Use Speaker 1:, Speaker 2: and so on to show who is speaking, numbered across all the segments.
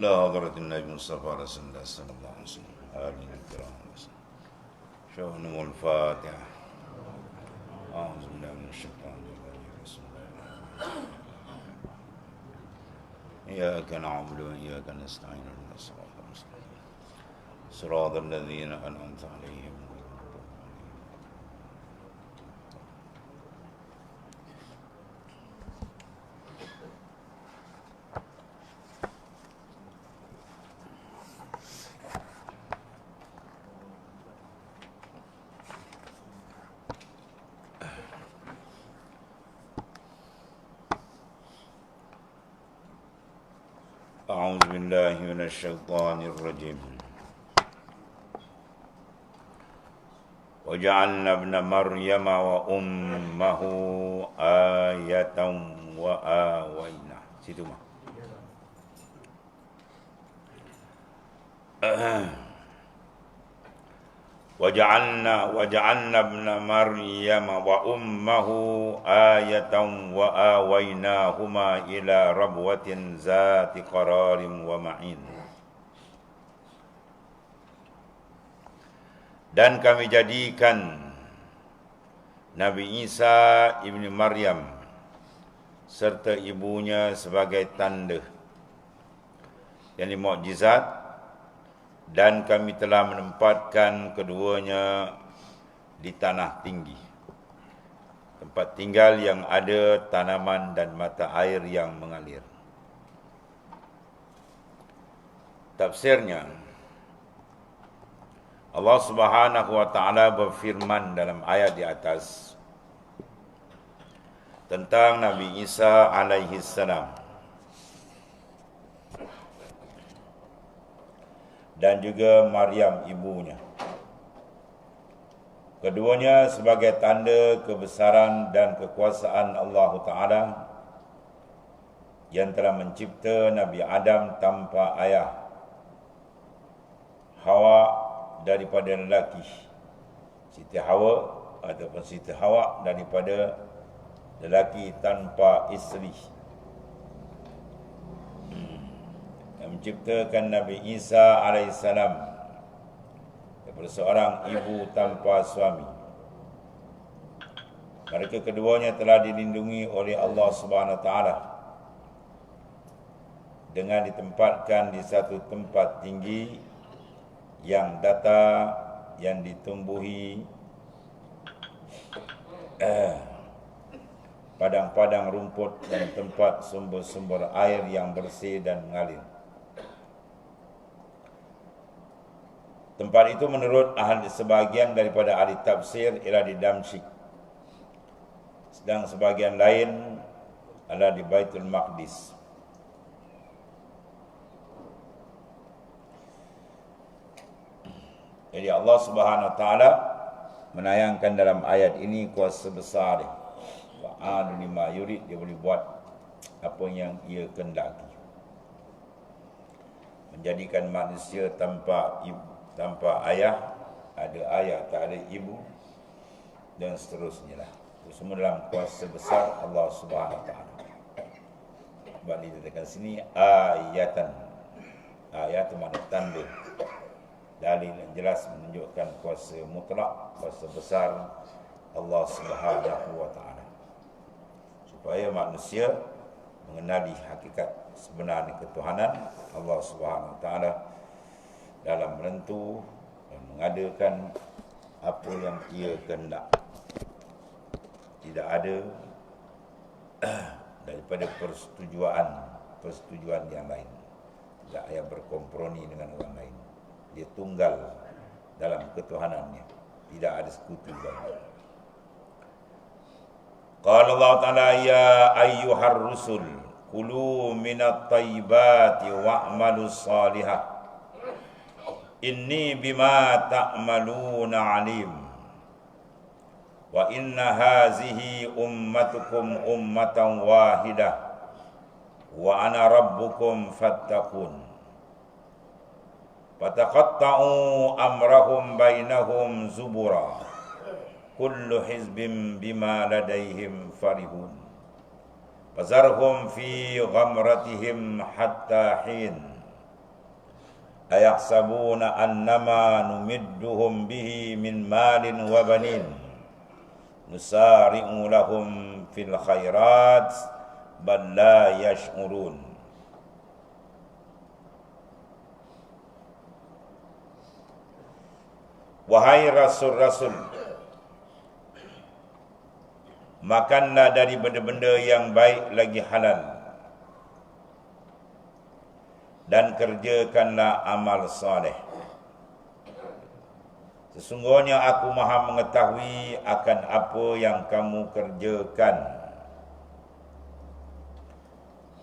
Speaker 1: لا حضرة النبي مصطفى رسول الله صلى الله عليه وسلم آمين الكرام شوف نمو الفاتحة أعوذ بالله من الشيطان الرجيم بسم الله الرحمن الرحيم إياك نعبد وإياك نستعين اهدنا الصراط المستقيم صراط الذين أنعمت عليهم أعوذ بالله من الشيطان الرجيم وجعلنا ابن مريم وأمه آية وآوينا situ mah وجعلنا ابن مريم وأمه آية وآويناهما إلى ربوة ذات قرار ومعين. Dan kami jadikan Nabi Isa ibni Maryam serta ibunya sebagai tanda, yakni mukjizat, dan kami telah menempatkan keduanya di tanah tinggi, tempat tinggal yang ada tanaman dan mata air yang mengalir. Tafsirnya, Allah Subhanahu wa taala berfirman dalam ayat di atas tentang Nabi Isa alaihi salam dan juga Maryam ibunya. Keduanya sebagai tanda kebesaran dan kekuasaan Allah Ta'ala yang telah mencipta Nabi Adam tanpa ayah, Hawa daripada lelaki, Siti Hawa ataupun Siti Hawa daripada lelaki tanpa isteri, yang menciptakan Nabi Isa alaihissalam daripada seorang ibu tanpa suami. Mereka keduanya telah dilindungi oleh Allah Subhanahu Wa Taala dengan ditempatkan di satu tempat tinggi yang data, yang ditumbuhi padang-padang rumput dan tempat sumber-sumber air yang bersih dan mengalir. Tempat itu menurut sebahagian daripada ahli tafsir ialah di Damsyik, sedang sebahagian lain adalah di Baitul Maqdis. Jadi Allah Subhanahu Wa Taala menayangkan dalam ayat ini kuasa besar dia. Wa'adu lima yurid, dia boleh buat apa yang ia kehendaki. Menjadikan manusia tanpa ibu, tanpa ayah, ada ayah tak ada ibu, dan seterusnya lah. Itu semua dalam kuasa besar Allah Subhanahu Wa Taala. Sebab dikatakan sini ayatan. Ayat itu makna tanda, dalil yang jelas menunjukkan kuasa mutlak, kuasa besar Allah Subhanahu Wa Taala, supaya manusia mengenali hakikat sebenar ketuhanan Allah Subhanahu Wa Taala dalam menentu dan mengadakan apa yang ia kehendak. Tidak ada daripada persetujuan yang lain. Tidak ada berkompromi dengan orang lain. Dia tunggal dalam ketuhanannya, tidak ada sekutu bagi. Qala Allah Ta'ala ya ayyuhar rusul kulu minat tayyibati wa'malus salihah inni bima ta'maluna alim wa inna hazihi ummatukum ummatan wahidah wa ana rabbukum fattaqun. Fataqatta'u amrahum bainahum zubura kullu hizbin bima ladaihim farihun fazarhum fi ghamratihim hatta hin ayahsabuna annama numidduhum bihi min malin wa banin nusari'u lahum fil khairat bal la yash'urun. Wahai rasul-rasul, makanlah dari benda-benda yang baik lagi halal, dan kerjakanlah amal soleh. Sesungguhnya aku maha mengetahui akan apa yang kamu kerjakan.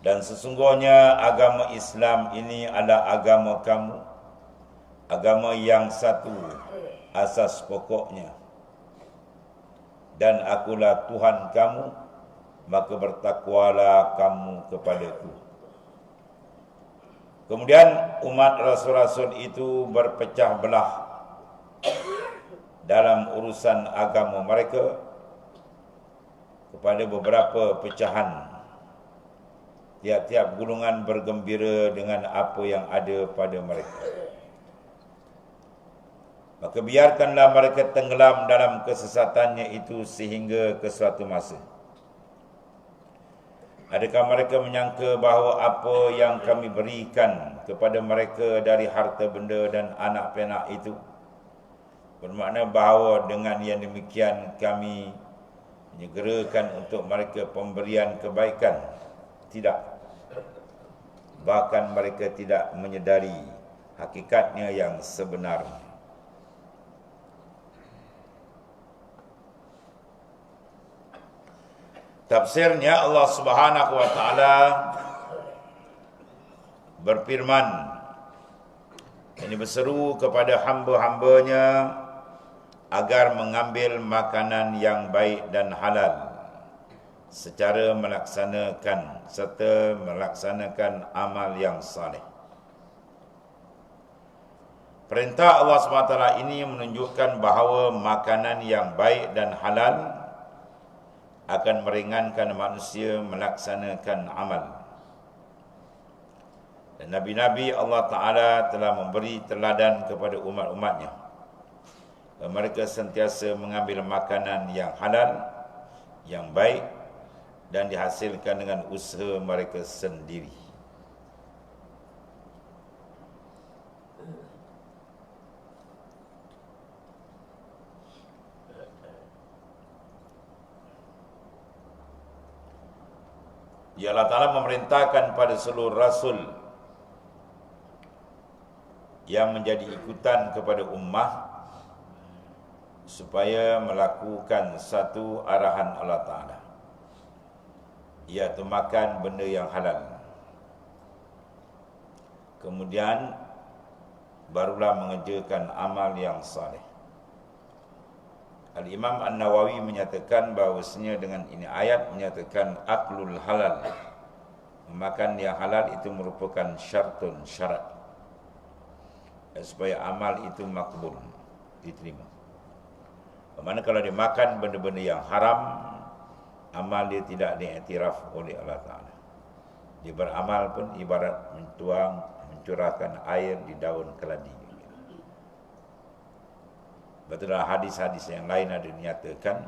Speaker 1: Dan sesungguhnya agama Islam ini adalah agama kamu, agama yang satu asas pokoknya. Dan akulah Tuhan kamu, maka bertakwalah kamu kepadaku. Kemudian umat rasul-rasul itu berpecah belah dalam urusan agama mereka kepada beberapa pecahan. Tiap-tiap golongan bergembira dengan apa yang ada pada mereka. Maka biarkanlah mereka tenggelam dalam kesesatannya itu sehingga ke suatu masa. Adakah mereka menyangka bahawa apa yang kami berikan kepada mereka dari harta benda dan anak penak itu bermakna bahawa dengan yang demikian kami menyegerakan untuk mereka pemberian kebaikan? Tidak. Bahkan mereka tidak menyedari hakikatnya yang sebenarnya. Tafsirnya Allah Subhanahu wa taala berfirman, ini berseru kepada hamba-hambanya agar mengambil makanan yang baik dan halal secara melaksanakan serta melaksanakan amal yang saleh. Perintah Allah SWT ini menunjukkan bahawa makanan yang baik dan halal akan meringankan manusia melaksanakan amal. Dan Nabi-Nabi Allah Ta'ala telah memberi teladan kepada umat-umatnya. Mereka sentiasa mengambil makanan yang halal, yang baik, dan dihasilkan dengan usaha mereka sendiri. Ya Allah Ta'ala memerintahkan pada seluruh rasul yang menjadi ikutan kepada ummah supaya melakukan satu arahan Allah Ta'ala, iaitu makan benda yang halal. Kemudian barulah mengerjakan amal yang saleh. Al-Imam An-Nawawi menyatakan bahawasanya dengan ini ayat menyatakan aklul halal, makan yang halal itu merupakan syartun, syarat supaya amal itu makbul, diterima. Bagaimana kalau dia makan benda-benda yang haram, amal dia tidak diiktiraf oleh Allah Ta'ala. Dia beramal pun ibarat mencurahkan air di daun keladi. Betul, dalam hadis-hadis yang lain ada dinyatakan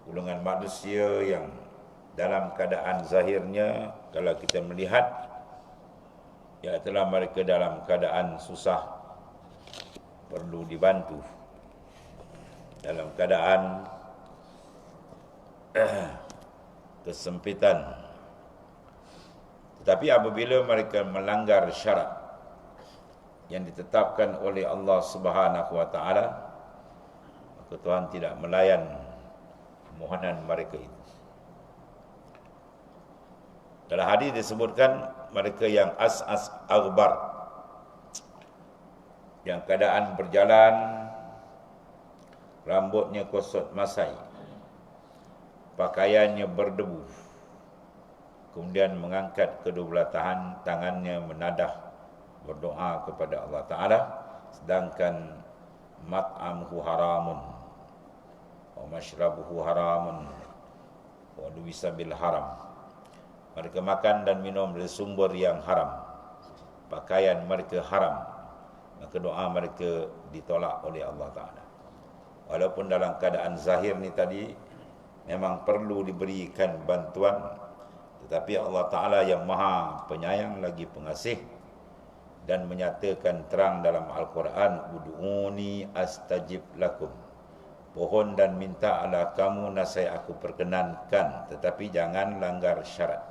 Speaker 1: golongan manusia yang dalam keadaan zahirnya kalau kita melihat ialah mereka dalam keadaan susah, perlu dibantu, dalam keadaan kesempitan. Tetapi apabila mereka melanggar syarat yang ditetapkan oleh Allah Subhanahu wa taala, maka Tuhan tidak melayan permohonan mereka itu. Dalam hadis disebutkan mereka yang as-as aghbar, yang keadaan berjalan rambutnya kosot masai, pakaiannya berdebu, kemudian mengangkat kedua belah tangannya menadah berdoa kepada Allah Ta'ala, sedangkan mat'amuhu haramun wa mashrabuhu haramun wa luwisa bil haram. Mereka makan dan minum dari sumber yang haram, pakaian mereka haram, maka doa mereka ditolak oleh Allah Ta'ala. Walaupun dalam keadaan zahir ni tadi memang perlu diberikan bantuan, tetapi Allah Ta'ala yang maha penyayang lagi pengasih dan menyatakan terang dalam Al-Quran, ud'uni astajib lakum, pohon dan minta ala kamu, nasai aku perkenankan, tetapi jangan langgar syarat.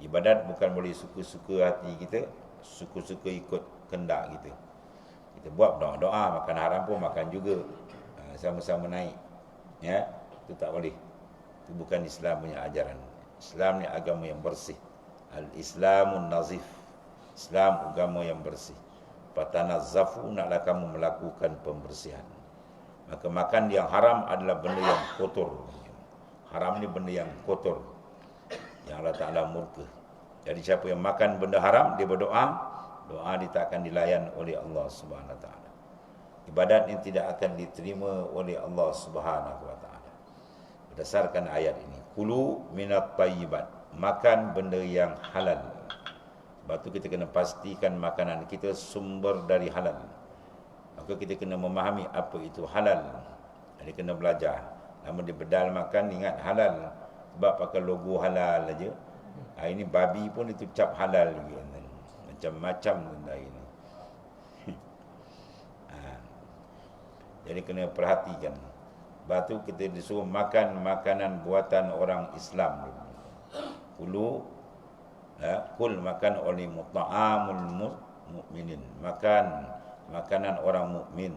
Speaker 1: Ibadat bukan boleh suka-suka hati kita, suka-suka ikut kendak kita. Kita buat doa-doa, makan haram pun makan juga, sama-sama naik, ya, itu tak boleh. Itu bukan Islam punya ajaran. Islam ni agama yang bersih. Al-Islamun nazif, Islam agama yang bersih. Fatanazzafu, naklah kamu melakukan pembersihan. Maka makan yang haram adalah benda yang kotor. Haram ni benda yang kotor, yang Allah Ta'ala murka. Jadi siapa yang makan benda haram, dia berdoa, doa dia tak akan dilayan oleh Allah Subhanahu Wa Ta'ala. Ibadat ini tidak akan diterima oleh Allah Subhanahu Wa Ta'ala. Berdasarkan ayat ini, kulu minat tayyibat, makan benda yang halal. Sebab tu kita kena pastikan makanan kita sumber dari halal. Maka kita kena memahami apa itu halal. Dia kena belajar. Namun di bedal makan, ingat halal. Sebab pakai logo halal aja. Ini babi pun itu cap halal lagi. Macam-macam benda ini. Jadi kena perhatikan. Sebab tu kita disuruh makan makanan buatan orang Islam. Kulu, kul, makan oleh muta'amul mu'minin, makan makanan orang mukmin.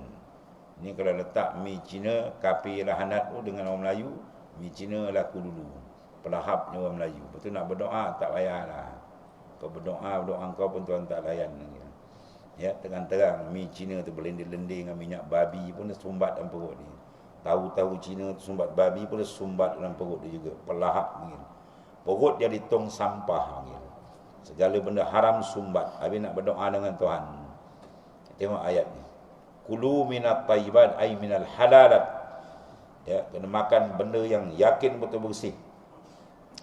Speaker 1: Ini kalau letak mi Cina, kapi lahanat tu dengan orang Melayu, mi Cina laku dulu. Pelahapnya orang Melayu. Betul nak berdoa tak payahlah. Kau berdoa kau pun Tuhan tak layan. Ya, terang-terang mi Cina tu berlendir-lendir dengan minyak babi pun sumbat dalam perut dia. Tahu-tahu Cina tu sumbat babi pun sumbat dalam perut dia juga. Pelahap ni. Perut jadi tong sampah ni. Segala benda haram sumbat. Habis nak berdoa dengan Tuhan. Tengok ayat ni. Kulu minat tayyibat ay minal halalat. Ya, kena makan benda yang yakin betul bersih.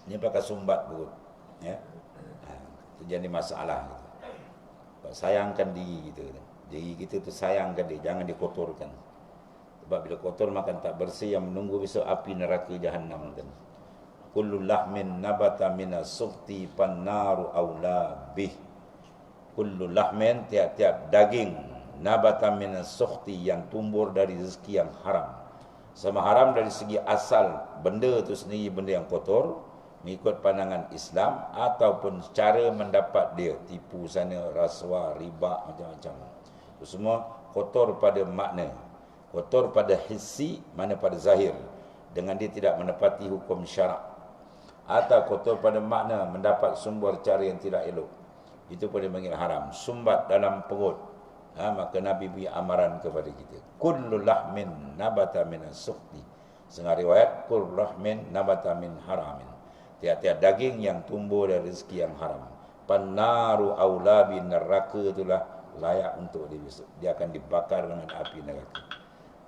Speaker 1: Ini pakai sumbat perut. Ya. Itu jadi masalah gitu. Sayangkan diri kita. Diri kita tu sayangkan dia, jangan dikotorkan. Sebab bila kotor makan tak bersih, yang menunggu besok api neraka Jahannam kan. Kullu lahmin nabata minas sukhti pannaru aula bih. Kullu lahmin, tiap-tiap daging, nabata minas sukhti, yang tumbuh dari rezeki yang haram. Sama haram dari segi asal benda tu sendiri, benda yang kotor, mengikut pandangan Islam, ataupun cara mendapat dia, tipu sana, rasuah, riba, macam-macam. Itu semua kotor pada makna, kotor pada hissi, mana pada zahir, dengan dia tidak menepati hukum syarak. Atau kotor pada makna, mendapat sumber cara yang tidak elok, itu pun dipanggil haram. Sumbat dalam perut, maka Nabi beri amaran kepada kita, kullu lahmin nabata minas sukhti. Setengah riwayat, kullu lahmin nabata min haramin. Tiap-tiap daging yang tumbuh dari rezeki yang haram. Pannaru aula bin, neraka itulah layak untuk dia besok. Dia akan dibakar dengan api neraka.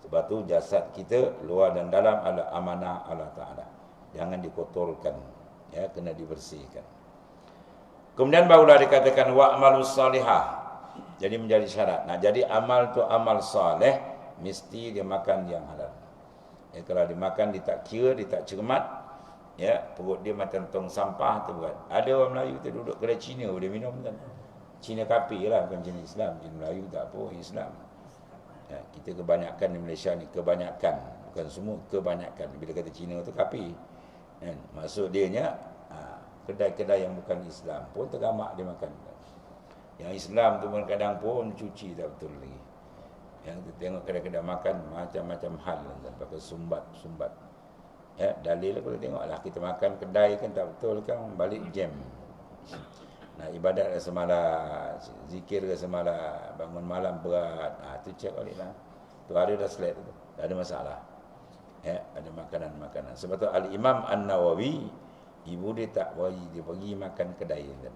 Speaker 1: Sebab tu jasad kita luar dan dalam adalah amanah Allah Ta'ala. Jangan dikotorkan, ya, kena dibersihkan. Kemudian barulah dikatakan wa'malus salihah. Jadi menjadi syarat. Nah, jadi amal tu amal saleh, mesti dia makan yang halal. Ya, kalau dimakan dia tak kira, dia tak cermat, ya, perut dia macam tong sampah tu buat. Ada orang Melayu tu duduk kedai Cina, dia minum kan. Cina kapi lah, bukan Cina Islam. Cina Melayu tak apa, Islam. Ya, kita kebanyakan di Malaysia ni, kebanyakan, bukan semua, kebanyakan. Bila kata Cina tu kapi, kan? Maksud dia nya kedai-kedai yang bukan Islam pun tergamak dia makan. Yang Islam tu kadang pun cuci tak betul lagi. Yang kita tengok kedai-kedai makan macam-macam hal, pakai sumbat-sumbat. Ya, dalil kalau tengoklah, kita makan kedai kan tak betul kan, balik jam. Nah, ibadat semalam, zikir ke semalam, bangun malam berat, tu cek baliklah. Tu ada dah slide tu, tak ada masalah. Ya, ada makanan-makanan. Sebab tu Al-Imam An-Nawawi, ibu dia tak bagi, dia pergi makan kedai kan.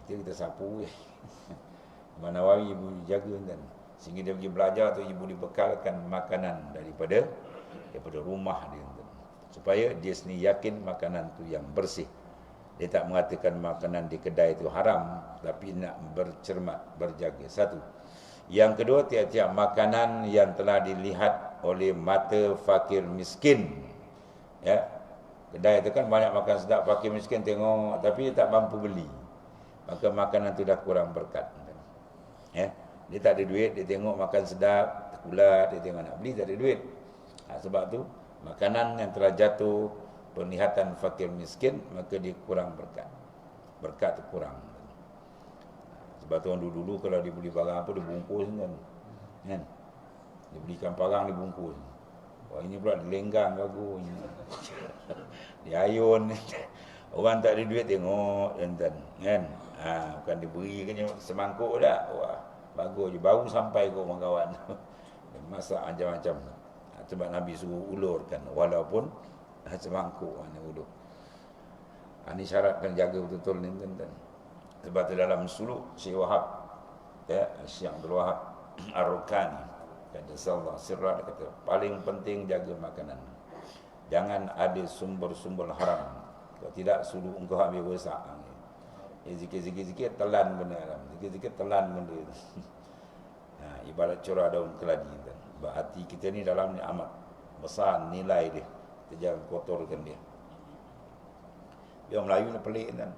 Speaker 1: Kita sapu je. Imam Nawawi ibu jaga kan. Sehingga dia pergi belajar tu, ibu dibekalkan makanan daripada rumah dia kan. Supaya dia sendiri yakin makanan tu yang bersih. Dia tak mengatakan makanan di kedai itu haram, tapi nak bercermat, berjaga. Satu. Yang kedua, tiap-tiap makanan yang telah dilihat oleh mata fakir miskin. Ya. Kedai itu kan banyak makan sedap, fakir miskin tengok tapi dia tak mampu beli. Maka makanan itu dah kurang berkat. Ya. Dia tak ada duit, dia tengok makan sedap, terkulat, dia tengok nak beli tak ada duit. Sebab tu makanan yang telah jatuh penglihatan fakir miskin, maka dia kurang berkat. Berkat tu kurang. Sebab tu orang dulu-dulu kalau dia beli barang apa, dia bungkus kan. Dia belikan parang, dia bungkus. Wah, ini pula dilenggang bagus. Dia ayun. Orang tak ada duit tengok kan. Bukan diberi kan semangkuk dah. Wah, bagus je. Baru sampai ke orang kawan. Masak macam-macam. Sebab Nabi suruh ulurkan walaupun semangkuk mana ulur. Ini syarat kena jaga betul-betul ni tuan-tuan. Sebab tu dalam suluk Syekh Wahab, Syekh Abdul Wahab Ar-Rukani kata sallallahu sirra, kata paling penting jaga makanan. Jangan ada sumber-sumber haram. Kalau tidak suluk engkau habis rosak. Zikir-zikir telan benda haram. Zikir-zikir telan benda. Ibarat curah daun keladi. Sebab hati kita ni dalam ni amat besar nilai dia. Kita jangan kotorkan dia. Dia Melayu ni pelik kan.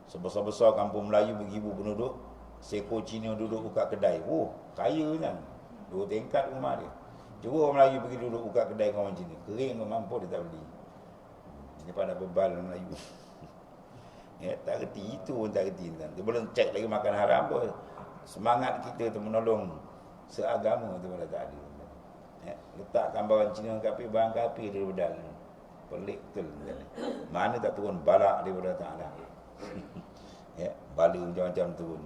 Speaker 1: Sebesar-besar kampung Melayu beribu penduduk, seekor Cina duduk buka kedai. Oh, kaya kan. 2 tingkat rumah dia. Cuba orang Melayu pergi duduk buka kedai dengan orang Cina. Kering ke mampu dia tak beli. Dia pada bebal orang Melayu. Ya, tak kerti. Itu pun tak kerti. Dia belum cek lagi makan haram pun. Semangat kita tu menolong seagama tu pada tak ada. Ya, letakkan barang Cina kapi, barang kapi dia bedal. Pelik betul. Mana tak turun balak daripada Ta'ala. Ya, bala macam-macam turun.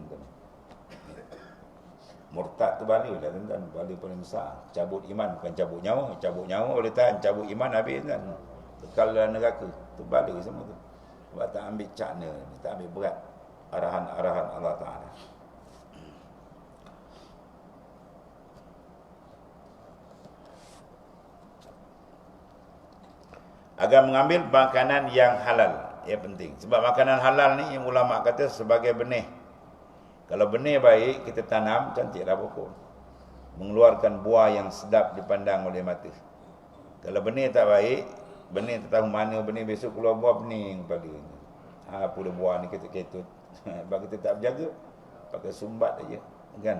Speaker 1: Murtad tu bala lah tuan-tuan. Bala paling besar. Cabut iman, bukan cabut nyawa. Cabut nyawa boleh tahan, cabut iman habis kan. Kekal dalam neraka. Tu bala semua tu. Sebab tak ambil cakna, tak ambil berat arahan-arahan Allah Ta'ala. Agar mengambil makanan yang halal. Ya penting. Sebab makanan halal ni yang ulama kata sebagai benih. Kalau benih baik, kita tanam, cantiklah pokok. Mengeluarkan buah yang sedap dipandang oleh mata. Kalau benih tak baik, benih tak tahu mana benih, besok keluar buah pening kepala. Apa dah buah ni ketut-ketut. Sebab kita tak berjaga, pakai sumbat aja, kan?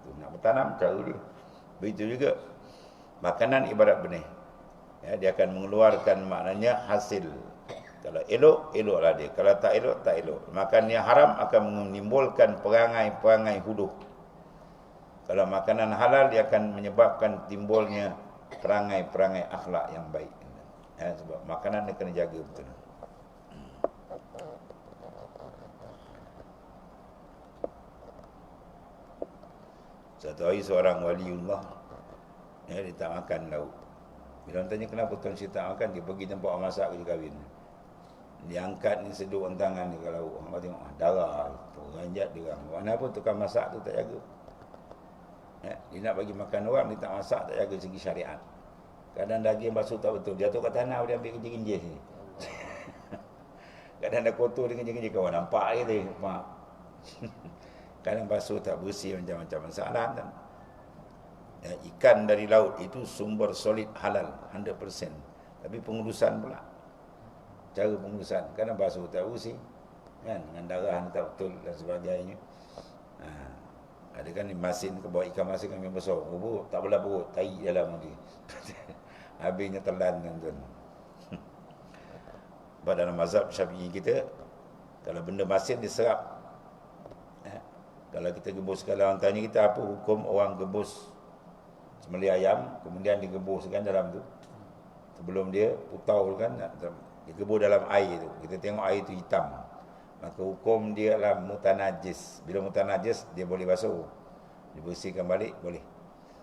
Speaker 1: Tu nak bertanam cara dia. Begitu juga makanan ibarat benih. Ya, dia akan mengeluarkan maknanya hasil. Kalau elok, eloklah dia. Kalau tak elok, tak elok. Makan yang haram akan menimbulkan perangai-perangai huduh. Kalau makanan halal, dia akan menyebabkan timbulnya perangai-perangai akhlak yang baik. Ya, sebab makanan dia kena jaga betul. Satu hari seorang waliullah, ya, dia tak makan lauk. Bila orang tanya kenapa tuan saya tak makan, dia pergi tempat orang masak kerja kahwin. Dia angkat ni seduk tangan dia kalau orang tengok darah, ranjat dia orang. Mana pun tukang masak tu tak jaga. Ya, dia nak bagi makan orang, dia tak masak, tak jaga segi syariat. Kadang daging basuh tak betul, jatuh kat tanah, dia ambil kinjil-kinjil ni. Kadang dah kotor dia kinjil-kinjil, kawan nampak dia, mak. Kadang basuh tak bersih, macam-macam masalah kan. Ya, ikan dari laut itu sumber solid halal 100%. Tapi pengurusan pula, cara pengurusan, kadang basuh tak bersih kan, dengan darah tak betul dan sebagainya. Ada kan masin ke bawa ikan masin kami besar, tak belah perut, tahi dalam dia. Habisnya telan tuan-tuan. Pada dalam mazhab Syafi'i kita, kalau benda masin diserap, kalau kita gebus, kalau orang tanya kita apa hukum orang gebus sembelih ayam, kemudian digebuskan dalam tu, sebelum dia putau kan, digebus dalam air tu, kita tengok air tu hitam, maka hukum dia adalah mutanajis. Bila mutanajis, dia boleh basuh, dibersihkan balik, boleh.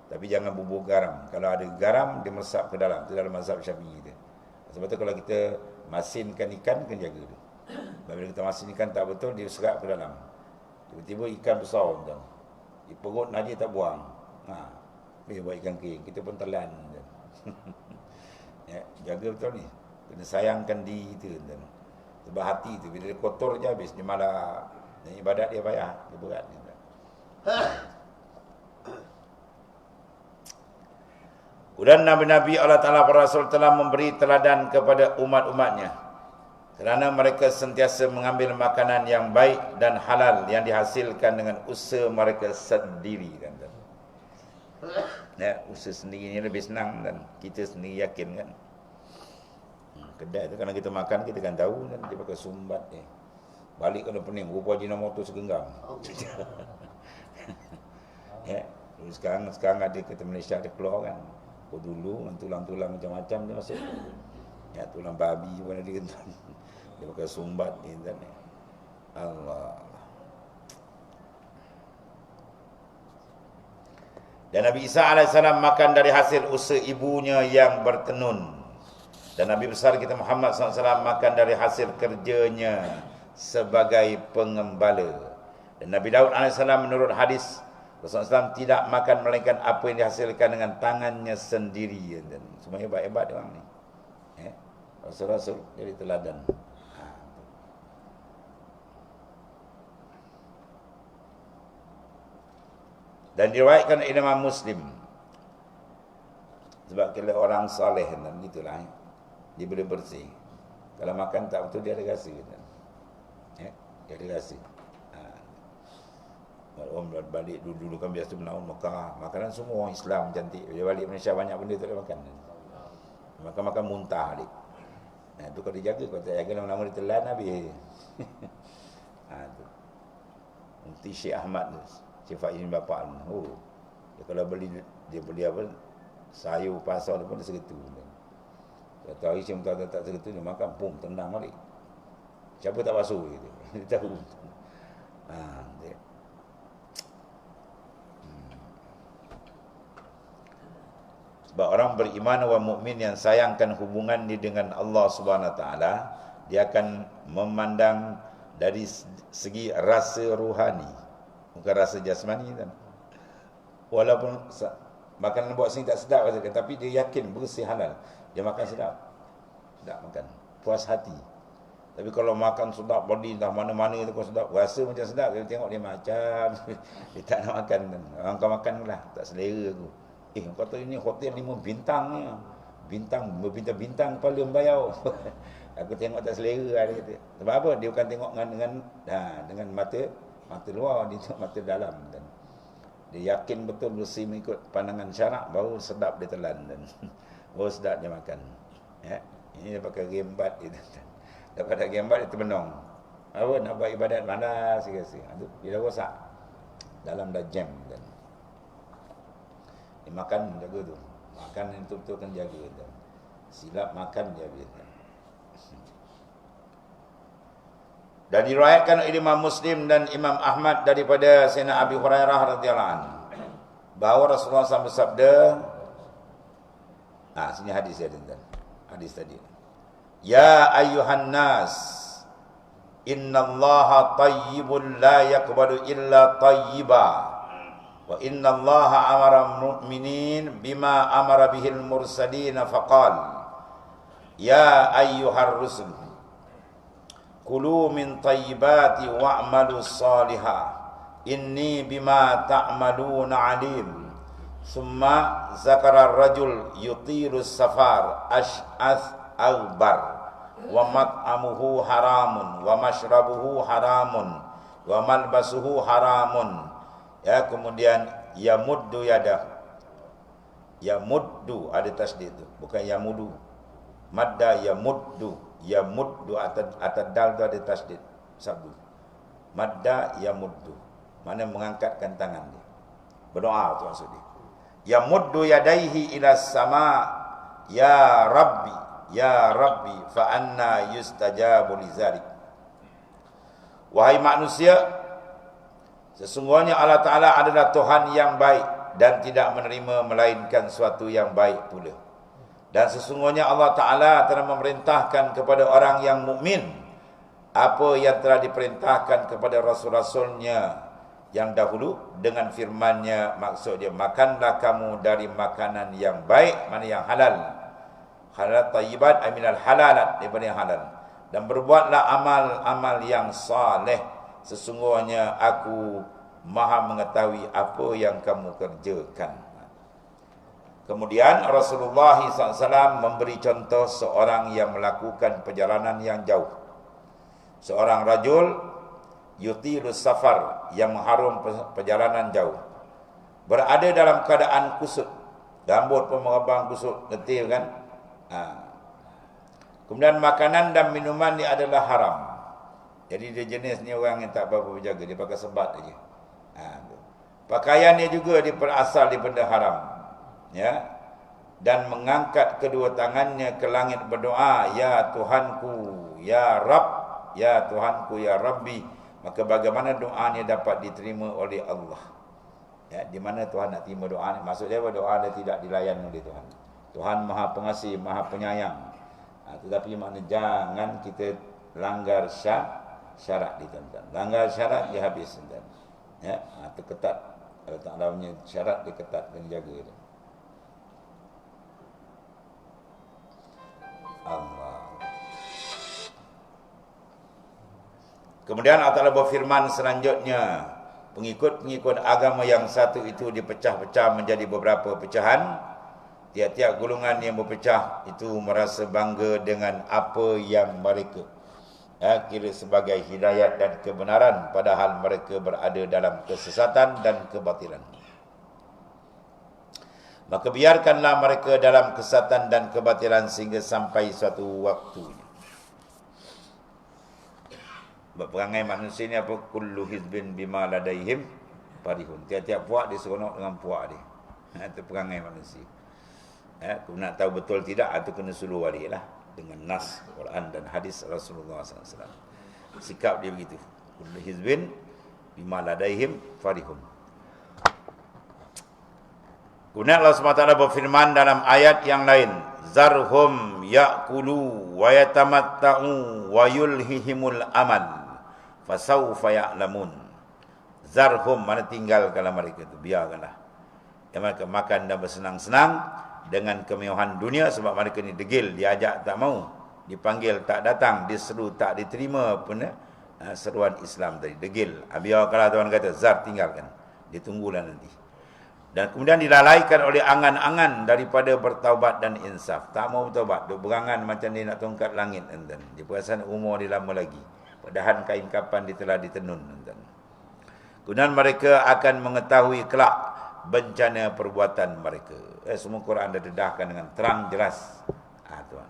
Speaker 1: Tapi jangan bubur garam. Kalau ada garam, dia meresap ke dalam. Itu dalam mazhab Syafi'i kita. Sebab tu kalau kita masinkan ikan, kena jaga dia. Bila kita masin ikan tak betul, dia serap ke dalam. Tiba-tiba ikan besar tuan, di perut najis tak buang. Dia buat ikan kering, kita pun telan. Ya, jaga betul ni. Kena sayangkan diri kita tuan. Sebab hati tu bila dia kotor je habis, dia malah ibadat dia payah, dia berat. Dan Nabi-Nabi Allah Ta'ala para Rasul telah memberi teladan kepada umat-umatnya kerana mereka sentiasa mengambil makanan yang baik dan halal yang dihasilkan dengan usaha mereka sendiri. Ya, usaha sendiri ni lebih senang dan kita sendiri yakin kan. Kedai tu kalau kita makan kita kan tahu kan dia pakai sumbat ni. Balik kena pening, rupa Ajinomoto segenggam. Ya, sekarang ada kata Malaysia ada keluar kan. Dulu tulang-tulang macam-macam dia masuk. Ya, tulang babi pun ada kan. Dia pakai sumbat ni kan. Allah. Dan Nabi Isa AS makan dari hasil usaha ibunya yang bertenun. Dan Nabi besar kita Muhammad SAW makan dari hasil kerjanya sebagai pengembala. Dan Nabi Daud AS menurut hadis Rasulullah SAW tidak makan melainkan apa yang dihasilkan dengan tangannya sendiri. Dan semua hebat-hebat orang ni. Rasul-Rasul jadi teladan. Dan diriwayatkan Imam Muslim. Sebab kalau orang soleh dan gitulah, dia boleh bersih. Kalau makan tak betul dia ada rasa. Ya, dia ada rasa. Orang balik dulu kan biasa menaun Mekah, makanan semua orang Islam cantik. Dia balik Malaysia banyak benda tak boleh makan. Makan-makan muntah balik. Nah, tu kalau dijaga, kalau tak jaga lama-lama dia telan habis. Tu. Mufti Syekh Ahmad tu. Syekh Fahim bapa dia kalau dia beli apa sayur pasar depan dia segitu. Satu hari Syekh tak segitu dia makan pum tendang balik. Siapa tak basuh gitu. Dia tahu. Dia. Sebab orang beriman wa mukmin yang sayangkan hubungan dia dengan Allah Subhanahu Wa Taala, dia akan memandang dari segi rasa rohani. Bukan rasa jasmani kan. Walaupun makanan buat sini tak sedap rasa, tapi dia yakin bersih halal. Dia makan sedap. Sedap makan. Puas hati. Tapi kalau makan sedap body entah mana-mana tu kau sedap, rasa macam sedap, dia tengok dia macam dia tak nak makan kan. Orang kau makan lah, tak selera aku. Kau tahu ini hotel 5 bintang ni. Bintang, berbintang-bintang kepala membayar. Aku tengok tak selera dia kata. Sebab apa? Dia bukan tengok dengan mata luar, dia tengok mata dalam dan dia yakin betul bersih mengikut pandangan syarak, baru sedap dia telan dan baru sedap dia makan. Ya, ini dia pakai gembat dia. Dapat gembat dia terbenung. Apa nak buat ibadat malas sikit-sikit. Dia dah rosak. Dalam dah jam dan dia makan jaga tu. Makan yang betul-betul kan jaga dan silap makan dia biasa. Dan diriwayatkan oleh Imam Muslim dan Imam Ahmad daripada Sayyidina Abi Hurairah radhiyallahu anhu bahawa Rasulullah SAW bersabda, sini hadis dia tuan. Hadis tadi. Ya ayyuhan nas, innallaha tayyibun la yaqbalu illa tayyiba. Wa innallaha amara mu'minin bima amara bihil mursalin faqala ya ayyuhar rusul kulu min tayyibati wa'malu salihah inni bima ta'maluna alim. Summa zakara rajul yutiru safar ash'ath aghbar wa mat'amuhu haramun wa mashrabuhu haramun wa malbasuhu haramun. Ya, kemudian yamuddu yadah. Yamuddu ada tasdid tu, bukan yamudu. Madda yamuddu atas dal tu ada tasdid sabdu. Madda yamuddu, mana mengangkatkan tangan dia. Berdoa tu maksud dia. Yamuddu yadaihi ila sama ya rabbi fa anna yustajabu lizalik. Wahai manusia, sesungguhnya Allah Ta'ala adalah Tuhan yang baik dan tidak menerima melainkan suatu yang baik pula. Dan sesungguhnya Allah Ta'ala telah memerintahkan kepada orang yang mukmin apa yang telah diperintahkan kepada Rasul-Rasulnya yang dahulu dengan firman-Nya, maksudnya makanlah kamu dari makanan yang baik, mana yang halal. Halal tayyibat aminal halalat, daripada yang halal. dan berbuatlah amal-amal yang saleh. Sesungguhnya aku Maha mengetahui apa yang kamu kerjakan. Kemudian Rasulullah SAW memberi contoh seorang yang melakukan perjalanan yang jauh. Seorang rajul yutilus safar, yang mengharum perjalanan jauh, berada dalam keadaan kusut, rambut pun mengembang kusut, getir kan. Kemudian makanan dan minuman dia adalah haram. Jadi dia jenis ni orang yang tak berapa berjaga, dia pakai sebat aja. Pakaiannya juga berasal daripada haram, ya. Dan mengangkat kedua tangannya ke langit berdoa, ya Tuhanku, ya Rabb, ya Tuhanku, ya Rabbi. Maka bagaimana doanya dapat diterima oleh Allah? Ya, di mana Tuhan nak terima doa ni? Maksudnya doa dia tidak dilayan oleh Tuhan. Tuhan Maha Pengasih, Maha Penyayang. Tetapi makna jangan kita langgar syarat di tuan-tuan. Langgar syarat dia habis tuan-tuan. Ya, itu ketat. Kalau tak punya syarat dia ketat dan jaga dia. Allah. Kemudian Allah Ta'ala berfirman selanjutnya, pengikut-pengikut agama yang satu itu dipecah-pecah menjadi beberapa pecahan. Tiap-tiap golongan yang berpecah itu merasa bangga dengan apa yang mereka kira sebagai hidayat dan kebenaran, padahal mereka berada dalam kesesatan dan kebatilan. Maka biarkanlah mereka dalam kesesatan dan kebatilan sehingga sampai suatu waktunya. Perangai manusia ni apa? Kullu hizbin bima ladaihim farihun. Tiap-tiap puak dia seronok dengan puak dia. Itu perangai manusia. Kalau nak tahu betul tidak, itu kena suluh balik lah dengan nas Quran dan hadis Rasulullah SAW. Sikap dia begitu. Kullu hizbin bima ladaihim farihun. Kemudian Allah SWT berfirman dalam ayat yang lain, zarhum ya'kulu wa yatamatta'u wa yulhihimul amal fasawfa ya'lamun. Zarhum, mana tinggalkanlah mereka itu, biarkanlah. Yang mereka makan dan bersenang-senang dengan kemewahan dunia, sebab mereka ni degil, diajak tak mau, dipanggil tak datang, diseru tak diterima pun seruan Islam tadi, degil. Biarkanlah, Tuhan kata, zar, tinggalkan, ditunggulah nanti. Dan kemudian dilalaikan oleh angan-angan daripada bertaubat dan insaf. Tak mau bertaubat, dia berangan macam dia nak tongkat langit. Dia perasan umur dia lama lagi, padahal kain kapan dia telah ditenun. Kemudian mereka akan mengetahui kelak bencana perbuatan mereka. Semua Quran dah dedahkan dengan terang jelas. Tuan,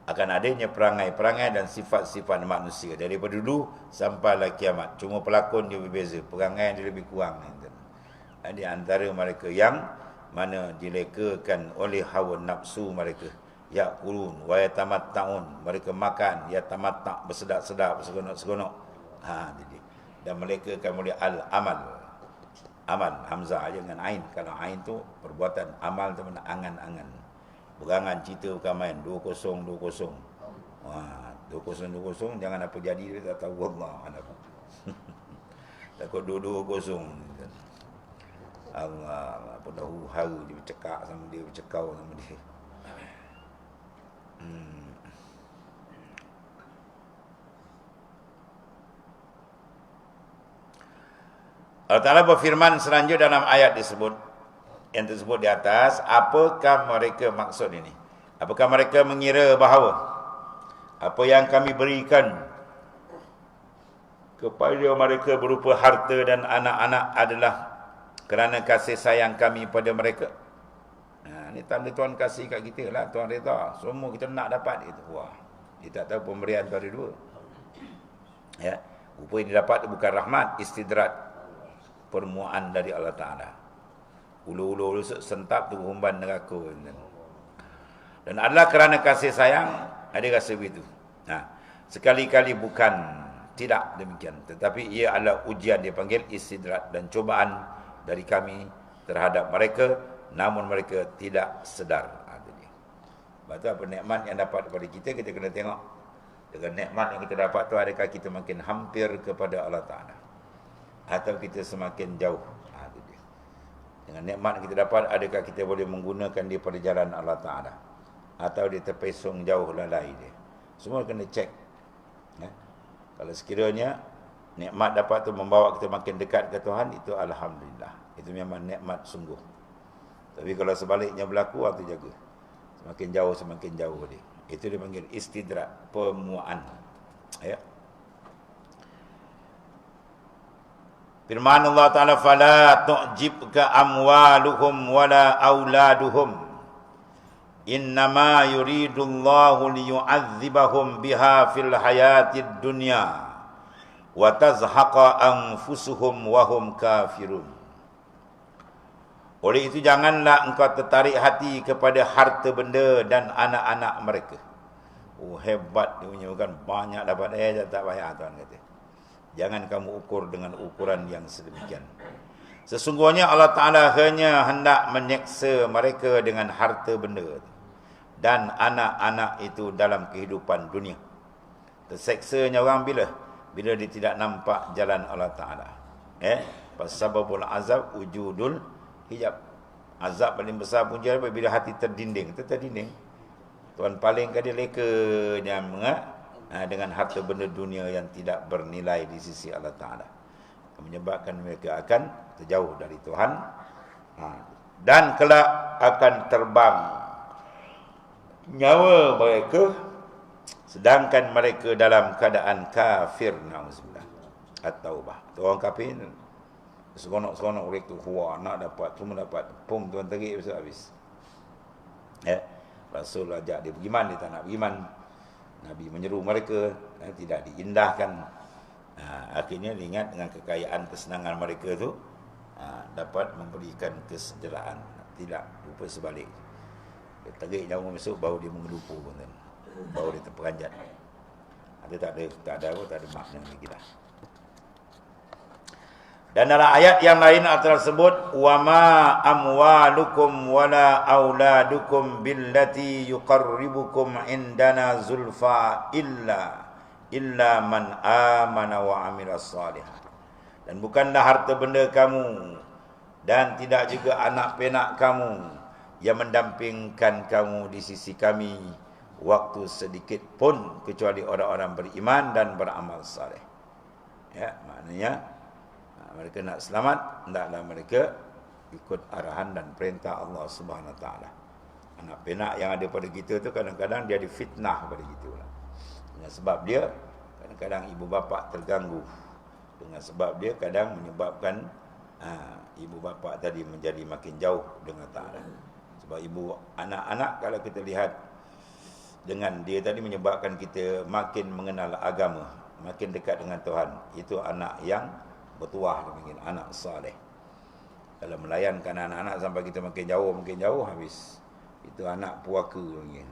Speaker 1: akan adanya perangai-perangai dan sifat-sifat manusia daripada dulu sampailah kiamat. Cuma pelakon dia berbeza, perangai dia lebih kurang. Di antara mereka yang mana dilekakan oleh hawa nafsu mereka, yaqulun wa yatamatta'un, mereka makan, yatamatta', bersedap-sedap, berseronok-seronok. Dan melekakan oleh al-amal. Amal, hamzah aja dengan ain. Kalau ain tu perbuatan, amal tu mana angan-angan. Berangan cerita bukan main, 2020. 2020 jangan apa jadi, dia tak tahu Allah apa. Takut 220. Allah, apa dah hara dia bercakap sama dia, bercakau sama dia. Allah Ta'ala berfirman selanjutnya dalam ayat yang tersebut di atas, apakah mereka maksud ini? Apakah mereka mengira bahawa apa yang kami berikan kepada mereka berupa harta dan anak-anak adalah kerana kasih sayang kami pada mereka? Ini tanda Tuhan kasih kat kita lah, Tuhan reda. Semua kita nak dapat itu. Wah, dia tak tahu pemberian tu ada dua. Ya, rupa yang didapat bukan rahmat, istidrat, permuaan dari Allah Ta'ala. Ulu-ulu sentap tu humban neraka. Dan adalah kerana kasih sayang, ada rasa begitu. Sekali-kali bukan, tidak demikian. Tetapi ia adalah ujian, dia panggil istidrat dan cubaan dari kami terhadap mereka, namun mereka tidak sedar. Sebab tu apa nikmat yang dapat daripada kita kena tengok. Dengan nikmat yang kita dapat tu, adakah kita makin hampir kepada Allah Ta'ala, atau kita semakin jauh? Dengan nikmat yang kita dapat, adakah kita boleh menggunakan dia pada jalan Allah Ta'ala, atau dia terpesong jauh lalai dia. Semua kena cek. Kalau sekiranya nikmat dapat tu membawa kita makin dekat ke Tuhan, itu alhamdulillah. Itu memang nikmat sungguh. Tapi kalau sebaliknya berlaku, tu jaga. Semakin jauh dia. Itu dipanggil istidrak, pemuaan. Ya. Firman Allah Ta'ala, fala tu'jibka amwaluhum wala auladuhum, innama yuridullahu liyu'adzibahum biha fil hayatid dunya wa tazhaqa anfusuhum wa hum kafirun. Oleh itu janganlah engkau tertarik hati kepada harta benda dan anak-anak mereka. Oh hebat dia punya, bukan banyak dapat tak payah tuan kata. Jangan kamu ukur dengan ukuran yang sedemikian. Sesungguhnya Allah Ta'ala hanya hendak menyeksa mereka dengan harta benda dan anak-anak itu dalam kehidupan dunia. Terseksanya orang bila? Bila dia tidak nampak jalan Allah Ta'ala. Pasababul azab wujudul hijab. Azab paling besar punca bila hati terdinding. Terdinding. Tuan palingkan dia leka dengan harta benda dunia yang tidak bernilai di sisi Allah Ta'ala. Menyebabkan mereka akan terjauh dari Tuhan. Dan kelak akan terbang nyawa mereka sedangkan mereka dalam keadaan kafir. Na'udzubillah. At-Taubah. Orang kafir seronok-seronok mereka kuat, nak dapat, semua dapat. Pum tuan terik besar habis. Rasul ajak dia pergi man, dia tak nak pergi man. Nabi menyeru mereka, tidak diindahkan. Akhirnya diingat dengan kekayaan, kesenangan mereka tu dapat memberikan kesejahteraan. Tidak, rupa sebalik. Dia terik nyawa masuk, baru dia mengelupu pun, baru dia terperanjat. Tak ada makna lagi dah. Dan dalam ayat yang lain tersebut, wama amwalukum wala auladukum billati yuqarribukum indana zulfa illa man amana wa amila salihan. Dan bukanlah harta benda kamu dan tidak juga anak penak kamu yang mendampingkan kamu di sisi kami waktu sedikit pun kecuali orang-orang beriman dan beramal saleh. Ya, maknanya mereka nak selamat, hendaklah mereka ikut arahan dan perintah Allah Subhanahu Wa Taala. Anak penak yang ada pada kita tu kadang-kadang dia ada fitnah pada kita lah. Dengan sebab dia kadang-kadang ibu bapa terganggu. Dengan sebab dia kadang menyebabkan ibu bapa tadi menjadi makin jauh dengan Taala. Sebab ibu anak-anak kalau kita lihat dengan dia tadi menyebabkan kita makin mengenal agama, makin dekat dengan Tuhan. Itu anak yang bertuah, mungkin anak saleh. Kalau melayankan anak-anak sampai kita makin jauh habis. Itu anak puaka mungkin.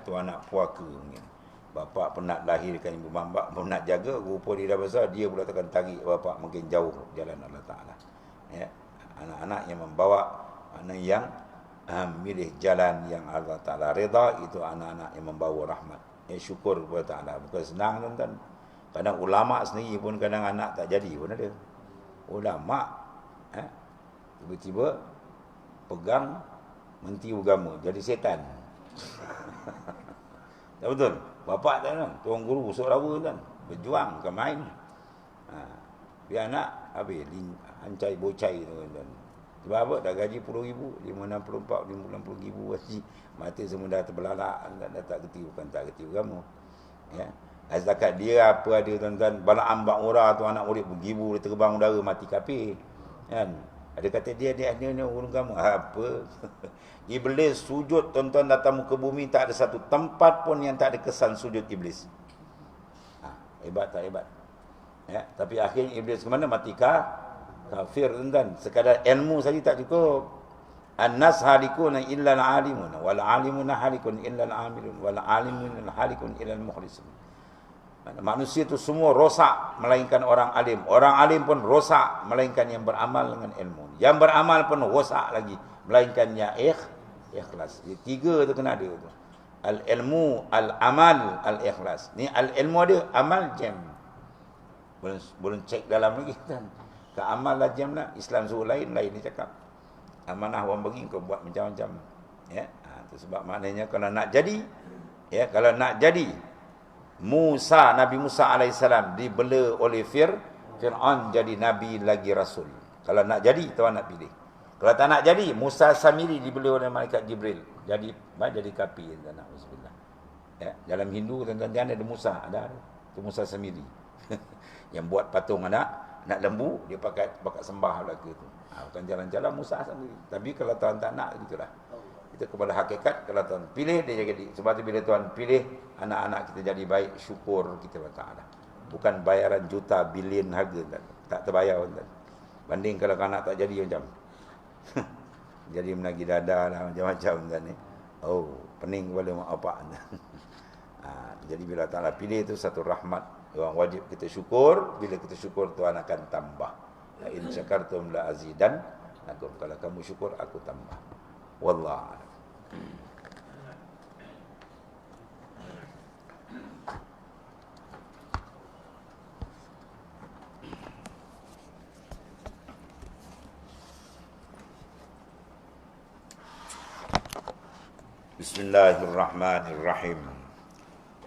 Speaker 1: Tu anak puaka mungkin. Bapa penat lahirkan, ibu bapa penat jaga, rupa dia dah besar, dia pula tekan tarik bapa makin jauh jalan Allah Ta'ala. Anak-anak yang membawa, anak yang milih jalan yang Allah Ta'ala redha, itu anak-anak yang membawa rahmat. Syukur kepada Ta'ala. Bukan senang tuan-tuan. Kadang ulama sendiri pun kadang anak tak jadi pun ada. Ulama tiba-tiba pegang menti agama, jadi setan. Tak betul? Bapak tak kan? Tuan guru seorang kan? Berjuang, bukan main. Biar anak habis hancai bocai tuan-tuan. Sebab apa? Dah gaji RM10,000, RM564, RM50,000 gaji. Mata semua dah terbelalak, dah tak kerti, bukan tak kerti agama. Ya. Setakat dia apa ada tuan-tuan, Balaam Ba'ura tu anak murid bergibu, dia terbang udara mati kafir. Kan? Ada kata dia urung kamu. Apa? Iblis sujud tuan-tuan datang muka bumi, tak ada satu tempat pun yang tak ada kesan sujud iblis. Hebat tak hebat? Ya, tapi akhirnya iblis ke mana? Mati kafir tuan-tuan. Sekadar ilmu saja tak cukup. An-nas halikuna illa al-alimun wal alimuna halikun illa al-amilun wal alimun halikun illa al-mukhlisun. Manusia itu semua rosak melainkan orang alim. Orang alim pun rosak melainkan yang beramal dengan ilmu. Yang beramal pun rosak lagi melainkan yang ikhlas. Jadi tiga tu kena ada tu. Al-ilmu, al-amal, al-ikhlas. Ni al-ilmu ada, amal jam. Belum cek dalam lagi kan. Ke amal lah jam lah. Islam suruh lain dia cakap. Amanah orang bagi kau buat macam-macam. Ya. Itu sebab maknanya kalau nak jadi, ya, kalau nak jadi Nabi Musa alaihissalam dibela oleh Fir'aun jadi nabi lagi rasul. Kalau nak jadi, tuan nak pilih. Kalau tak nak jadi, Musa Samiri dibela oleh malaikat Jibril. Jadi kafir, tuan-tuan. Bismillah. Ya, dalam Hindu, tuan-tuan, ada Musa, ada. Itu Musa Samiri. Yang buat patung anak lembu, dia pakai sembah belaka tu. Bukan jalan-jalan Musa Samiri. Tapi kalau tuan tak nak, gitulah. Itu kepada hakikat, kalau tuan pilih, dia jadi. Sebab tu bila tuan pilih, anak-anak kita jadi baik, syukur kita kepada Ta'ala. Bukan bayaran juta, bilion harga, tak terbayar. Banding kalau anak tak jadi macam jadi menagih dada lah, macam-macam kan ni. Oh, pening kepala mak bapak. Jadi bila Ta'ala pilih itu satu rahmat. Orang wajib kita syukur. Bila kita syukur, Tuhan akan tambah. La in syakartum la azidan. Kalau kamu syukur, aku tambah. Wallah. Bismillahirrahmanirrahim.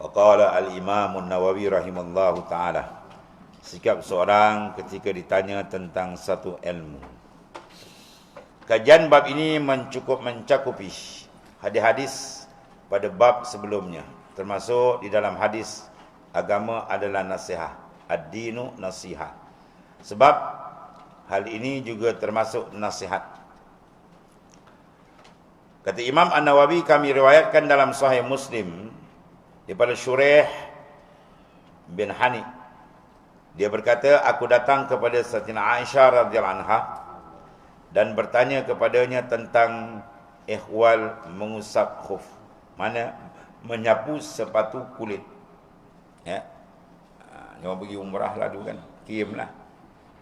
Speaker 1: Wa qala al-Imam an-Nawawi rahimallahu taala. Sikap seorang ketika ditanya tentang satu ilmu. Kajian bab ini mencakupi hadis-hadis pada bab sebelumnya, termasuk di dalam hadis agama adalah nasihat, ad-dinu nasihat. Sebab hal ini juga termasuk nasihat. Kata Imam An-Nawawi, kami riwayatkan dalam Sahih Muslim daripada Syuraih bin Hani. Dia berkata, aku datang kepada Sayyidina Aisyah radhiyallahu anha dan bertanya kepadanya tentang ihwal mengusap khuf, mana menyapu sepatu kulit. Ya. Dia pergi umrah lah dulu kan, kirim lah.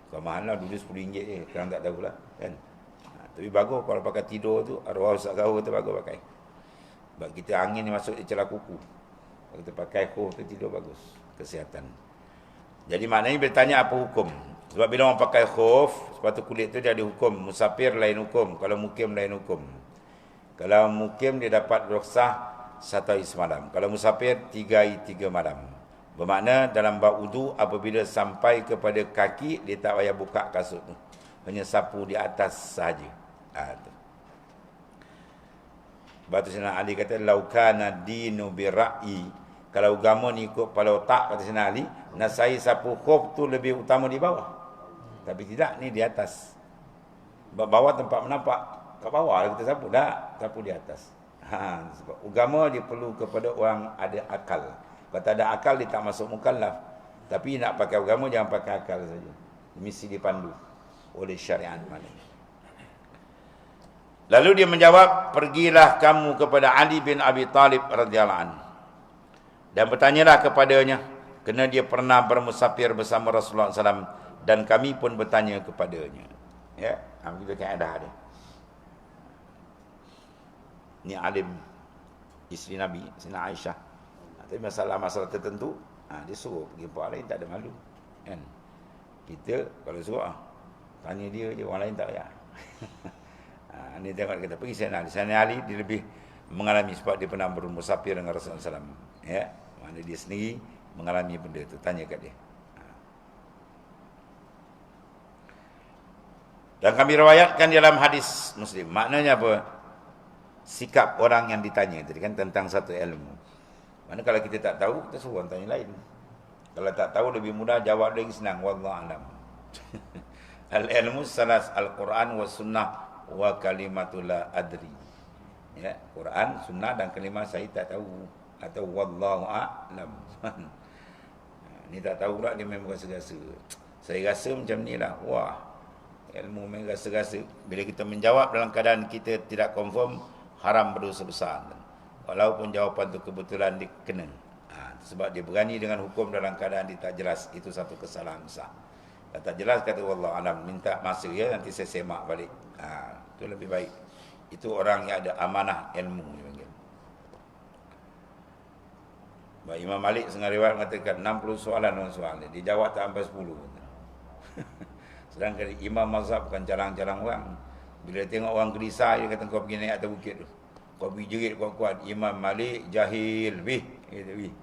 Speaker 1: Kalau mahal lah, dulu RM10 je, sekarang tak tahulah kan. Tapi bagus kalau pakai tidur tu, arwah Ustaz Gau kata bagus pakai. Sebab kita angin ni masuk di celah kuku. Kalau kita pakai khuf tu tidur bagus, kesihatan. Jadi maknanya bertanya apa hukum. Sebab bila orang pakai khuf, sepatu kulit tu dia ada hukum. Musafir lain hukum, kalau mukim lain hukum. Kalau mukim dia dapat rukhsah 1 hari semalam. Kalau musafir 3 hari 3 malam. Bermakna dalam bab wudu, apabila sampai kepada kaki, dia tak payah buka kasut tu. Hanya sapu di atas sahaja. Sebab tu Sayyidina Ali kata, laukana dinu birra'i. Kalau agama ni ikut kepala otak, kata Sayyidina Ali, nasai sapu khuf tu lebih utama di bawah. Tapi tidak, ni di atas. Bawah tempat menampak. Kat bawah kita sapu. Tak, sapu di atas. Sebab agama dia perlu kepada orang ada akal. Kalau tak ada akal, dia tak masuk mukallaf. Tapi nak pakai agama, jangan pakai akal saja. Mesti dipandu oleh syariat mana. Lalu dia menjawab, pergilah kamu kepada Ali bin Abi Talib radhiyallahu anhu dan bertanyalah kepadanya, kerana dia pernah bermusafir bersama Rasulullah SAW dan kami pun bertanya kepadanya. Ya, kita kaedah dia. Ni alim isteri Nabi, Sina Aisyah. Tapi masalah-masalah tertentu, dia suruh pergi tempat lain, tak ada malu. Kan? Kita kalau suruh, tanya dia je, orang lain tak payah. Ni tengok kita pergi Sayyidina Ali, dia lebih mengalami sebab dia pernah bermusafir dengan Rasulullah SAW. Ya, mana dia sendiri mengalami benda tu, tanya kat dia. Dan kami riwayatkan dalam hadis Muslim. Maknanya apa? Sikap orang yang ditanya tadi kan tentang satu ilmu. Mana kalau kita tak tahu, kita suruh orang tanya lain. Kalau tak tahu lebih mudah, jawab lagi senang. Wallahu a'lam. Al-ilmu salas al-Quran wa sunnah wa kalimatul la adri. Ya, Quran, sunnah dan kalimah saya tak tahu, atau wallahu a'lam. Ni tak tahu pula, dia memang rasa-rasa. Saya rasa macam ni lah. Wah, ilmu memang rasa-rasa. Bila kita menjawab dalam keadaan kita tidak confirm, haram berdosa besar. Walaupun jawapan tu kebetulan dikena. Sebab dia berani dengan hukum dalam keadaan dia tak jelas. Itu satu kesalahan besar. Kalau tak jelas, kata wallahu a'lam, minta masa ya, nanti saya semak balik. Itu lebih baik. Itu orang yang ada amanah ilmu. Imam Malik setengah riwayat mengatakan 60 soalan orang soal dia. Dia jawab tak sampai 10. Sedangkan Imam Mazhab bukan jarang-jarang orang. Bila tengok orang gelisah, dia kata kau pergi naik atas bukit tu. Kopi jerit kuat-kuat, Imam Malik jahil bih, gitu bih.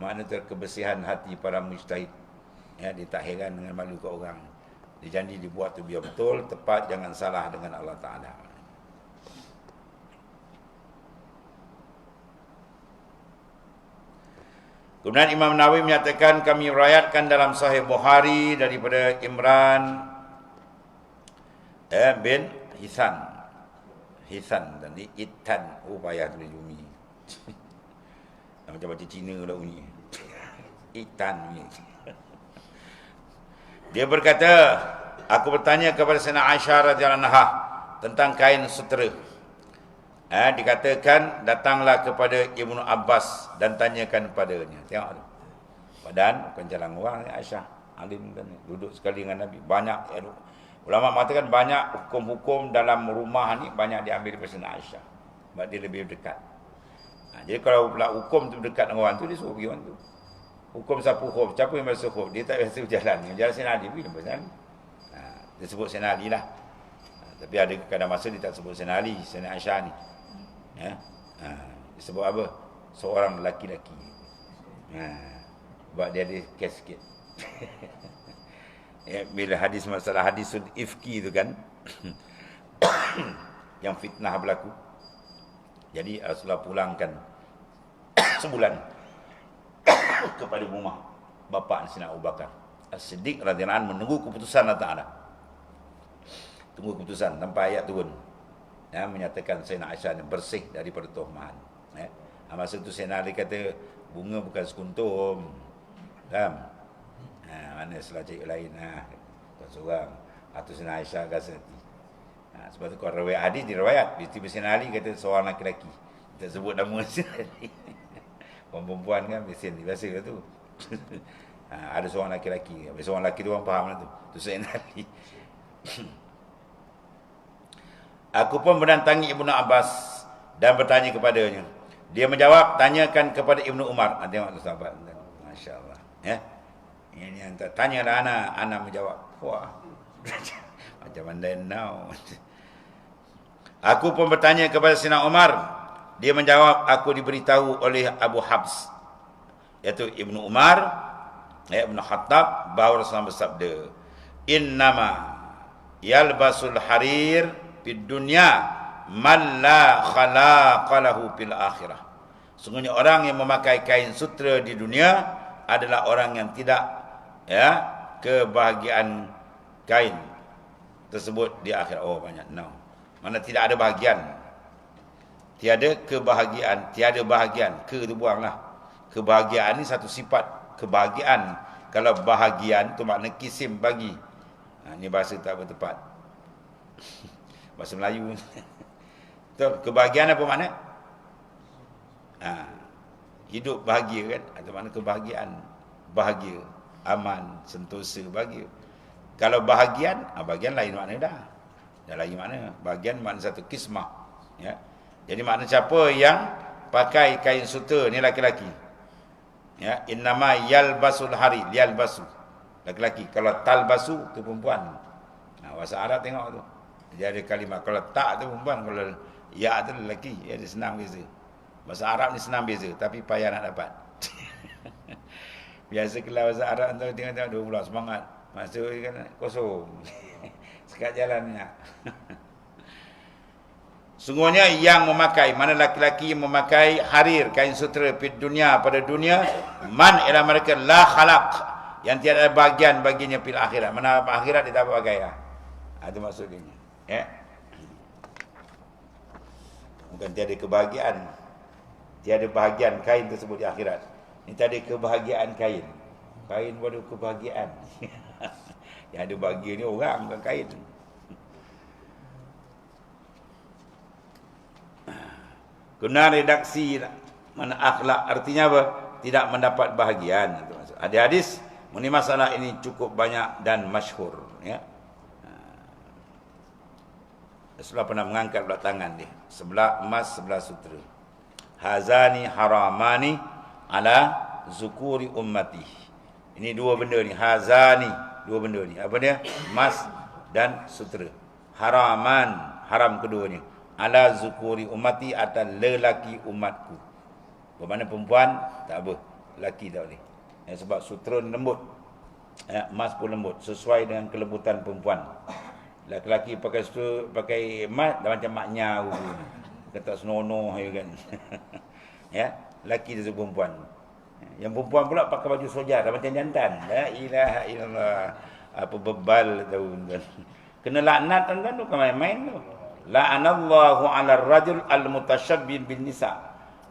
Speaker 1: Mana terkebersihan hati para mujtahid. Ya, dia tak heran dengan malu ke orang. Dia janji dibuat tu biar betul, tepat, jangan salah dengan Allah Ta'ala. Kemudian Imam Nawawi menyatakan, kami riwayatkan dalam Sahih Bukhari daripada Imran bin Hisan dan Itan. Oh, payah tulis bumi. Macam baca Cina lah bunyi. Itan ni. Dia berkata, aku bertanya kepada Sayyidina Aisyah radhiyallahu anha tentang kain sutera. Dikatakan, datanglah kepada Ibnu Abbas dan tanyakan padanya. Tengok tu. Badan bukan jalan orang ni, Aisyah alim kan, duduk sekali dengan Nabi. Banyak ulama mengatakan banyak hukum-hukum dalam rumah ni banyak diambil daripada Sayyidina Aisyah. Sebab dia lebih dekat. Jadi kalau pula hukum tu dekat dengan orang tu, dia suruh pergi orang tu. Hukum sapu khuf, siapa yang basuh khuf? Dia tak biasa berjalan. Yang jalan Sayyidina Ali, pergi lepas Sayyidina Ali. Dia sebut Sayyidina Ali lah. Tapi ada kadang masa dia tak sebut Sayyidina Ali, Sayyidina Aisyah ni. Dia sebut apa? Seorang lelaki-lelaki. Sebab dia ada kes sikit. Bila hadis masalah hadisul ifki tu kan, yang fitnah berlaku. Jadi Rasulullah pulangkan sebulan kepada rumah bapa Sayyidina Abu Bakar As-Siddiq radhiyallahu anhu, menunggu keputusan Allah Ta'ala. Tunggu keputusan sampai ayat turun. Menyatakan Sayyidina Aisyah bersih daripada tuhmahan. Masa itu Sayyidina Ali kata, bunga bukan sekuntum. Mana setelah cari lain. Tuan seorang. Atau Sayyidina Aisyah rasa hati. Sebab tu kalau riwayat hadis diriwayat, tiba-tiba Sayyidina Ali kata seorang lelaki. Tak sebut nama Sayyidina Ali. Perempuan kan biasa lah tu. Ada seorang lelaki. Seorang lelaki tu orang faham lah tu. Tu Sayyidina Ali. Aku pun mendatangi Ibnu Abbas dan bertanya kepadanya. Dia menjawab, tanyakan kepada Ibnu Umar. Tengok tu sahabat. Masya Allah. Ini yang tanyalah anak menjawab. Wah. Macam mana now? Aku pun bertanya kepada Sayyidina Umar. Dia menjawab, aku diberitahu oleh Abu Habs, iaitu Ibnu Umar, Ibnu Khattab, bahawa Rasulullah bersabda, innama yalbasul harir fid dunya man la khalaqa lahu fil akhirah. Sungguhnya orang yang memakai kain sutra di dunia adalah orang yang tidak kebahagiaan kain tersebut di akhirat. Oh, banyak. No. Mana tidak ada bahagian. Tiada kebahagiaan, tiada bahagian. Ke tu buanglah. Kebahagiaan ni satu sifat kebahagiaan. Kalau bahagian tu makna kisim bagi. Ni bahasa tak bertepat. Bahasa Melayu. Kebahagiaan apa makna? Hidup bahagia kan? Atau makna kebahagiaan. Bahagia, aman, sentosa, bahagia. Kalau bahagian, bahagian lain makna dah. Dah lain makna. Bahagian makna satu kismah. Ya. Jadi makna siapa yang pakai kain sutra ni laki-laki. Ya, innama yalbasul hari, yalbasu. Laki-laki. Kalau talbasu tu perempuan. Bahasa Arab tengok tu. Dia ada kalimah, kalau tak tu perempuan, kalau ya tu lelaki. Ya, dia senang beza. Bahasa Arab ni senang beza, tapi payah nak dapat. Biasa kelas bahasa Arab tu tengok-tengok 2 bulan semangat. Masuk kan kosong. Sekat jalannya. Sungguhnya yang memakai, mana laki-laki yang memakai harir, kain sutra di dunia, pada dunia, man ialah mereka la khalaq, yang tiada bahagian baginya fil akhirat. Mana akhirat dia tak pakai lah. Itu maksudnya. Bukan tiada kebahagiaan. Tiada bahagian kain tersebut di akhirat. Ini tiada kebahagiaan kain. Kain pada kebahagiaan. Yang ada bahagia ni orang, bukan kain. Guna redaksi mana akhlak, artinya apa? Tidak mendapat bahagian. Ada hadis mengenai masalah ini cukup banyak dan masyhur. Ya. Rasulullah pernah mengangkat belah tangan dia, sebelah emas, sebelah sutra. Hazani haramani ala zukuri ummati. Ini dua benda ni, hazani, dua benda ni. Apa dia? Emas dan sutra. Haraman, haram keduanya. ala zukuri ummati, atas lelaki umatku. Bermakna perempuan tak apa, lelaki tak boleh. Sebab sutera lembut, emas pun lembut, sesuai dengan kelembutan perempuan. Lelaki pakai sutera, pakai emas dah macam maknya aku. Kata senonoh kan. Ya, lelaki dan perempuan. Yang perempuan pula pakai baju soja dah macam jantan. La ilaha illallah. Apa bebal daun kan. Kena laknat tuan-tuan tu, bukan main-main tu. La'anallahu 'ala ar-rajul al-mutasyabbih bin nisa.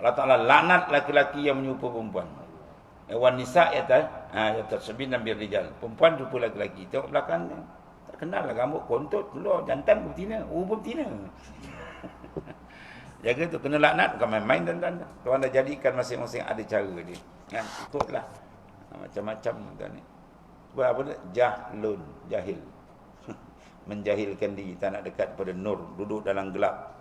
Speaker 1: Allah Taala laknat laki-laki yang menyerupa perempuan. Wan nisa yatasyabbihna bir rijal. Perempuan jumpa laki-laki, tengok belakang dia. Tak kenal lah, rambut kontot, keluar jantan betina, betina. Jaga tu, kena laknat, bukan main-main tuan-tuan. Tuan dah jadikan masing-masing ada cara dia. Kan, ikutlah. Macam-macam tuan ni. Sebab apa dia? Jahlun, jahil. Menjahilkan diri, tak nak dekat pada nur, duduk dalam gelap.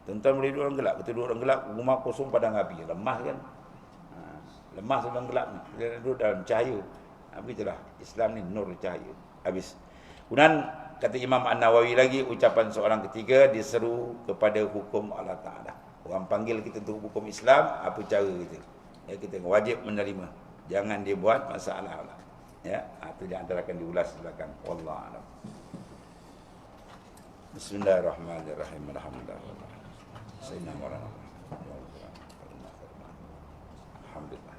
Speaker 1: Tuan-tuan boleh duduk dalam gelap, kita duduk dalam gelap, rumah kosong padang api, lemah kan? Lemah dalam gelap ni, kita duduk dalam cahaya. Begitulah, Islam ni nur cahaya. Habis. Kemudian kata Imam An-Nawawi lagi, ucapan seorang ketiga diseru kepada hukum Allah Ta'ala. Orang panggil kita untuk hukum Islam, apa cara kita? Ya, kita wajib menerima. Jangan dia buat masalah lah. Ya, itu yang antara akan diulas di belakang. Wallahu a'lam. Bismillahirrahmanirrahim. Alhamdulillah. Sayyidina Maulana. Alhamdulillah.